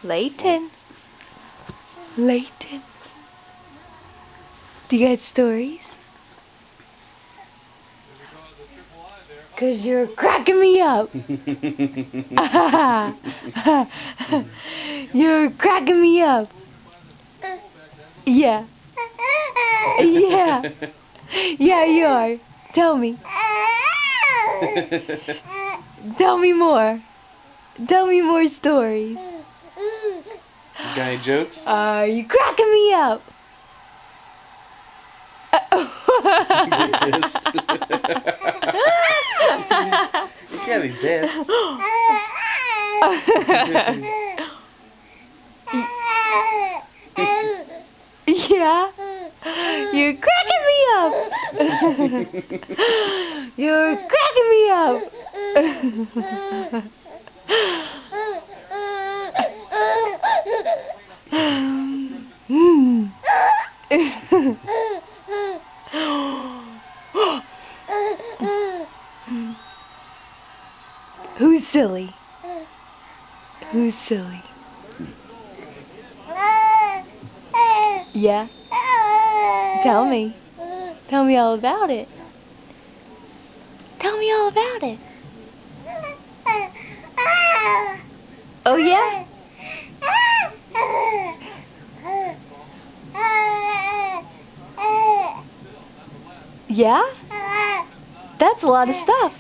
Layton. Layton. Do you got stories? Cause you're cracking me up. You're cracking me up. Yeah. Yeah. Yeah, you are. Tell me. Tell me more. Tell me more stories. Got any jokes? You cracking me up. Get pissed. You can't be pissed. Yeah. You're cracking me up. You're cracking me up. Who's silly? Who's silly? Yeah? Tell me. Tell me all about it. Tell me all about it. Oh, yeah? Yeah? That's a lot of stuff.